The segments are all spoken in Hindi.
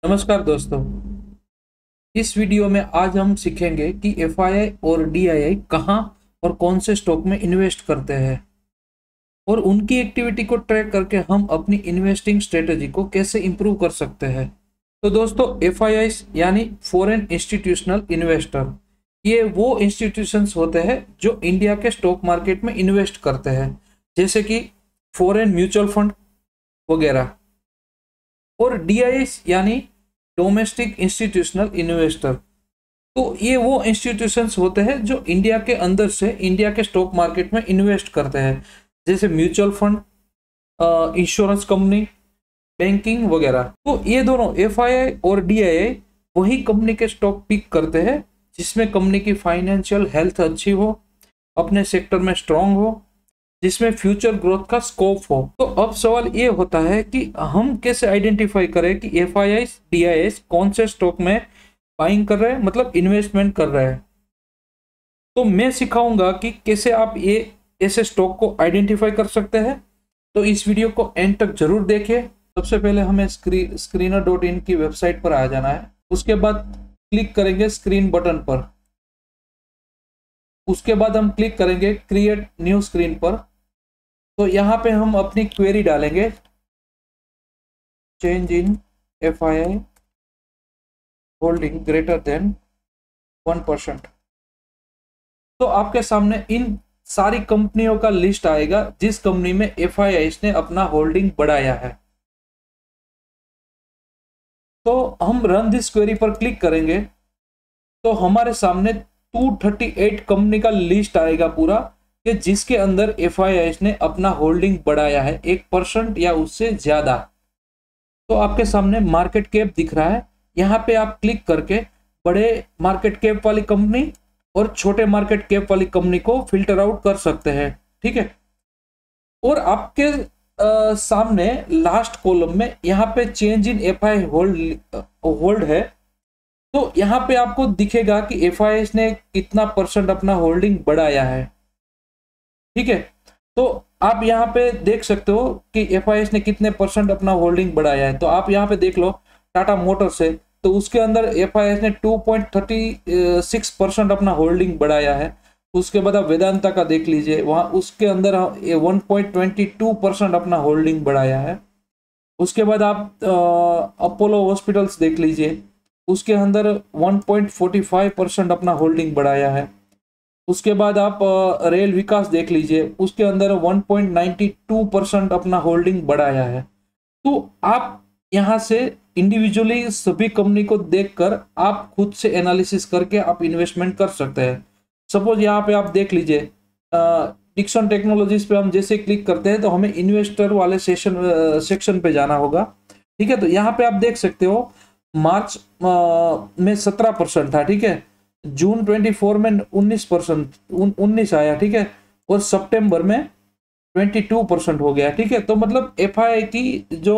नमस्कार दोस्तों। इस वीडियो में आज हम सीखेंगे कि एफआईआई और डीआईआई कहाँ और कौन से स्टॉक में इन्वेस्ट करते हैं और उनकी एक्टिविटी को ट्रैक करके हम अपनी इन्वेस्टिंग स्ट्रेटेजी को कैसे इंप्रूव कर सकते हैं। तो दोस्तों, एफआईआई यानी फॉरेन इंस्टीट्यूशनल इन्वेस्टर, ये वो इंस्टीट्यूशंस होते हैं जो इंडिया के स्टॉक मार्केट में इन्वेस्ट करते हैं, जैसे कि फॉरेन म्यूचुअल फंड वगैरह। और डीआईआई यानी डोमेस्टिक इंस्टीट्यूशनल इन्वेस्टर, तो ये वो इंस्टीट्यूशंस होते हैं जो इंडिया के अंदर से इंडिया के स्टॉक मार्केट में इन्वेस्ट करते हैं, जैसे mutual fund, insurance company, banking वगैरह। तो ये दोनों एफआईआई और डीआईआई वही कंपनी के स्टॉक पिक करते हैं जिसमें कंपनी की फाइनेंशियल हेल्थ अच्छी हो, अपने सेक्टर में स्ट्रांग हो, जिसमें फ्यूचर ग्रोथ का स्कोप हो। तो अब सवाल ये होता है कि हम कैसे आइडेंटिफाई करें कि एफआईआई डीआईआई कौन से स्टॉक में बाइंग कर रहे हैं, मतलब इन्वेस्टमेंट कर रहे हैं। तो मैं सिखाऊंगा कि कैसे आप ये ऐसे स्टॉक को आइडेंटिफाई कर सकते हैं। तो इस वीडियो को एंड तक जरूर देखिए। सबसे पहले हमें screener.in की वेबसाइट पर आ जाना है। उसके बाद क्लिक करेंगे स्क्रीन बटन पर। उसके बाद हम क्लिक करेंगे क्रिएट न्यू स्क्रीन पर। तो यहाँ पे हम अपनी क्वेरी डालेंगे, change in FII holding greater than 1%। तो आपके सामने इन सारी कंपनियों का लिस्ट आएगा जिस कंपनी में एफआईआई ने अपना होल्डिंग बढ़ाया है। तो हम रन दिस क्वेरी पर क्लिक करेंगे तो हमारे सामने 238 कंपनी का लिस्ट आएगा पूरा, कि जिसके अंदर एफआईआई ने अपना होल्डिंग बढ़ाया है 1% या उससे ज्यादा। तो आपके सामने मार्केट कैप दिख रहा है। यहाँ पे आप क्लिक करके बड़े मार्केट कैप वाली कंपनी और छोटे मार्केट कैप वाली कंपनी को फिल्टर आउट कर सकते हैं, ठीक है। और आपके सामने लास्ट कॉलम में यहाँ पे चेंज इन एफआईआई होल्ड है। तो यहाँ पे आपको दिखेगा कि एफआईआई ने कितना परसेंट अपना होल्डिंग बढ़ाया है, ठीक है। तो आप यहाँ पे देख सकते हो कि एफआईआई ने कितने परसेंट अपना होल्डिंग बढ़ाया है। तो आप यहाँ पे देख लो, टाटा मोटर्स है तो उसके अंदर एफआईआई ने 2.36% अपना होल्डिंग बढ़ाया है। उसके बाद आप वेदांता का देख लीजिए, वहां उसके अंदर 1.22% अपना होल्डिंग बढ़ाया है। उसके बाद आप अपोलो हॉस्पिटल्स देख लीजिए, उसके अंदर 1.45% अपना होल्डिंग बढ़ाया है। उसके बाद आप रेल विकास देख लीजिए, उसके अंदर 1.92% अपना होल्डिंग बढ़ाया है। तो आप यहाँ से इंडिविजुअली सभी कंपनी को देखकर आप खुद से एनालिसिस करके आप इन्वेस्टमेंट कर सकते हैं। सपोज यहाँ पे आप देख लीजिए, डिक्सन टेक्नोलॉजीज पे हम जैसे क्लिक करते हैं तो हमें इन्वेस्टर वाले सेक्शन पे जाना होगा, ठीक है। तो यहाँ पे आप देख सकते हो मार्च में 17% था, ठीक है। जून 24 में 19 आया, ठीक है। और सितंबर में 22% हो गया, ठीक है। तो मतलब एफआईआई की जो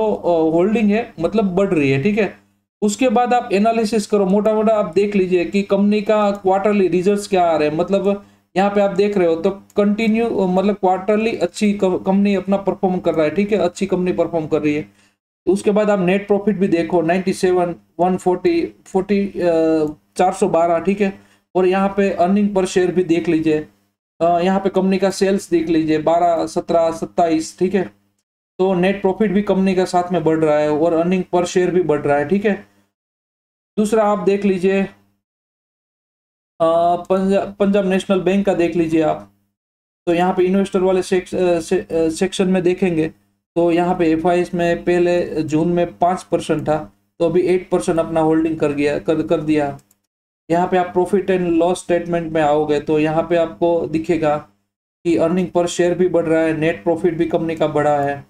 होल्डिंग है मतलब बढ़ रही है, ठीक है। उसके बाद आप एनालिसिस करो, मोटा मोटा आप देख लीजिए कि कंपनी का क्वार्टरली रिजल्ट्स क्या आ रहे हैं। मतलब यहाँ पे आप देख रहे हो तो कंटिन्यू मतलब क्वार्टरली अच्छी कंपनी अपना परफॉर्म कर रहा है, ठीक है। अच्छी कंपनी परफॉर्म कर रही है। तो उसके बाद आप नेट प्रॉफिट भी देखो, 97, 140, 412, ठीक है। और यहाँ पे अर्निंग पर शेयर भी देख लीजिए, यहाँ पे कंपनी का सेल्स देख लीजिए 12, 17, 27, ठीक है। तो नेट प्रॉफिट भी कंपनी का साथ में बढ़ रहा है और अर्निंग पर शेयर भी बढ़ रहा है, ठीक है। दूसरा आप देख लीजिए, पंजाब नेशनल बैंक का देख लीजिए आप। तो यहाँ पे इन्वेस्टर वाले सेक्शन में देखेंगे तो यहाँ पे एफआईआई में पहले जून में 5% था, तो अभी 8% अपना होल्डिंग कर दिया। यहाँ पे आप प्रॉफिट एंड लॉस स्टेटमेंट में आओगे तो यहाँ पे आपको दिखेगा कि अर्निंग पर शेयर भी बढ़ रहा है, नेट प्रॉफिट भी कंपनी का बढ़ा है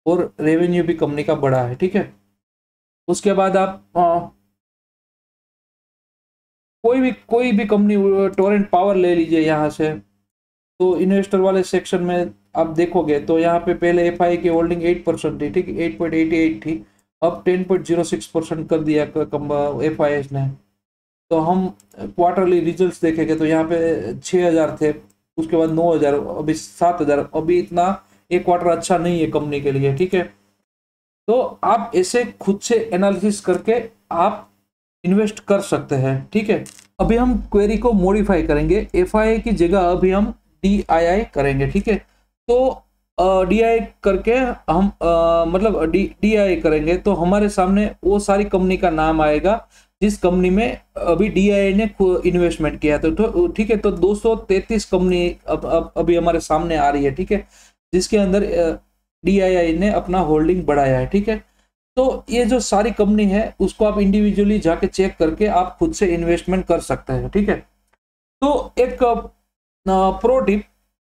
और रेवेन्यू भी कंपनी का बढ़ा है, ठीक है। उसके बाद आप कोई भी कंपनी, टोरेंट पावर ले लीजिए यहाँ से। तो इन्वेस्टर वाले सेक्शन में आप देखोगे तो यहाँ पे पहले एफआईआई की होल्डिंग 8% थी, ठीक है, 8.88 थी। अब 10.06% कर दिया एफआईआई ने। तो हम क्वार्टरली रिजल्ट्स देखेंगे तो यहाँ पे 6000 थे, उसके बाद 9000, अभी 7000। अभी इतना एक क्वार्टर अच्छा नहीं है कंपनी के लिए, ठीक है। तो आप ऐसे खुद से एनालिसिस करके आप इन्वेस्ट कर सकते हैं। ठीक है, अभी हम क्वेरी को मॉडिफाई करेंगे, एफआईआई की जगह अभी हम डीआईआई करेंगे। ठीक है, तो डीआईआई करके हम मतलब डीआईआई करेंगे तो हमारे सामने वो सारी कंपनी का नाम आएगा जिस कंपनी में अभी डीआईआई ने इन्वेस्टमेंट किया है। तो ठीक है, तो 233 कंपनी अब अभी हमारे सामने आ रही है। ठीक है, जिसके अंदर डीआईआई ने अपना होल्डिंग बढ़ाया है। ठीक है, तो ये जो सारी कंपनी है उसको आप इंडिविजुअली जाके चेक करके आप खुद से इन्वेस्टमेंट कर सकते हैं। ठीक है, तो एक प्रो टिप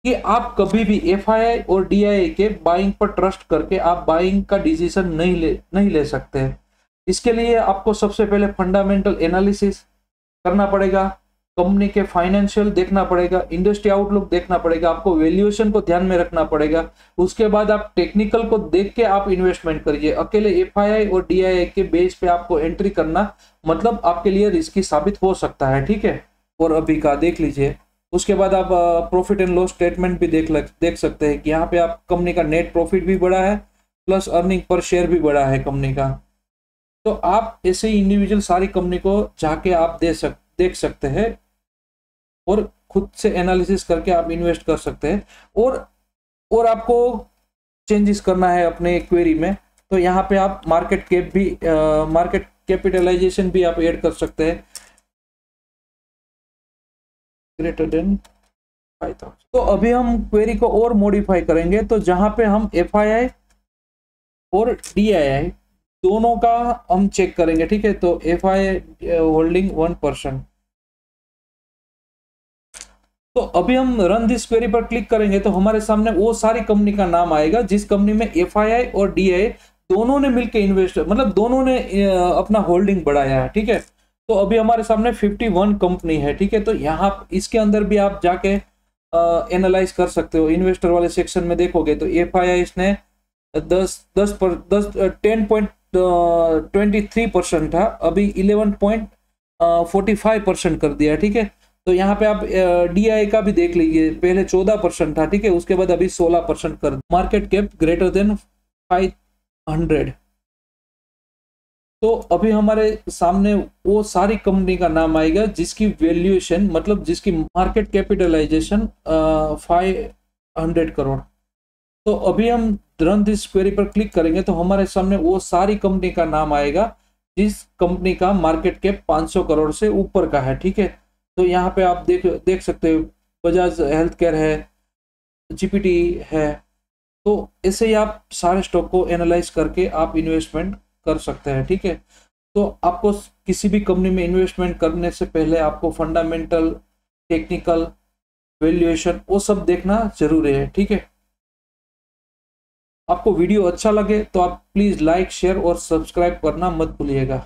कि आप कभी भी एफआईआई और डीआईआई के बाइंग पर ट्रस्ट करके आप बाइंग का डिसीजन नहीं ले सकते हैं। इसके लिए आपको सबसे पहले फंडामेंटल एनालिसिस करना पड़ेगा, कंपनी के फाइनेंशियल देखना पड़ेगा, इंडस्ट्री आउटलुक देखना पड़ेगा, आपको वैल्यूएशन को ध्यान में रखना पड़ेगा। उसके बाद आप टेक्निकल को देख के आप इन्वेस्टमेंट करिए। अकेले एफआईआई और डीआईआई के बेस पे आपको एंट्री करना मतलब आपके लिए रिस्की साबित हो सकता है। ठीक है, और अभी का देख लीजिए। उसके बाद आप प्रॉफिट एंड लॉस स्टेटमेंट भी देख सकते हैं कि यहाँ पे आप कंपनी का नेट प्रॉफिट भी बढ़ा है प्लस अर्निंग पर शेयर भी बढ़ा है कंपनी का। तो आप ऐसे ही इंडिविजुअल सारी कंपनी को जाके आप देख सकते हैं और खुद से एनालिसिस करके आप इन्वेस्ट कर सकते हैं। और आपको चेंजेस करना है अपने क्वेरी में तो यहाँ पे आप मार्केट कैप भी मार्केट कैपिटलाइजेशन भी आप ऐड कर सकते हैं ग्रेटर देन 5000। तो अभी हम क्वेरी को और मॉडिफाई करेंगे तो जहां पे हम एफआईआई और डीआईआई दोनों का हम चेक करेंगे। ठीक है, तो एफआईआई होल्डिंग 1%। तो अभी हम रन दिस क्वेरी पर क्लिक करेंगे तो हमारे सामने वो सारी कंपनी का नाम आएगा जिस कंपनी में एफआईआई और डीआईआई दोनों ने मिलकर इन्वेस्ट मतलब दोनों ने अपना होल्डिंग बढ़ाया है। ठीक है, तो अभी हमारे सामने 51 कंपनी है। ठीक है, तो यहाँ इसके अंदर भी आप जाके एनालाइज कर सकते हो। इन्वेस्टर वाले सेक्शन में देखोगे तो एफआईआई इसने 10.23% था, अभी 11.45% कर दिया। ठीक है, तो यहाँ पे आप डीआई का भी देख लीजिए, पहले 14% था। ठीक है, उसके बाद अभी 16% कर। Market cap greater than 500। तो अभी हमारे सामने वो सारी कंपनी का नाम आएगा जिसकी वैल्यूएशन मतलब जिसकी मार्केट कैपिटलाइजेशन 500 करोड़। तो अभी हम रन दिस क्वेरी पर क्लिक करेंगे तो हमारे सामने वो सारी कंपनी का नाम आएगा जिस कंपनी का मार्केट कैप 500 करोड़ से ऊपर का है। ठीक है, तो यहाँ पे आप देख सकते हो बजाज हेल्थ केयर है, जीपीटी है। तो ऐसे ही आप सारे स्टॉक को एनालाइज करके आप इन्वेस्टमेंट कर सकते हैं। ठीक है, तो आपको किसी भी कंपनी में इन्वेस्टमेंट करने से पहले आपको फंडामेंटल, टेक्निकल, वैल्यूएशन वो सब देखना जरूरी है। ठीक है, आपको वीडियो अच्छा लगे तो आप प्लीज लाइक, शेयर और सब्सक्राइब करना मत भूलिएगा।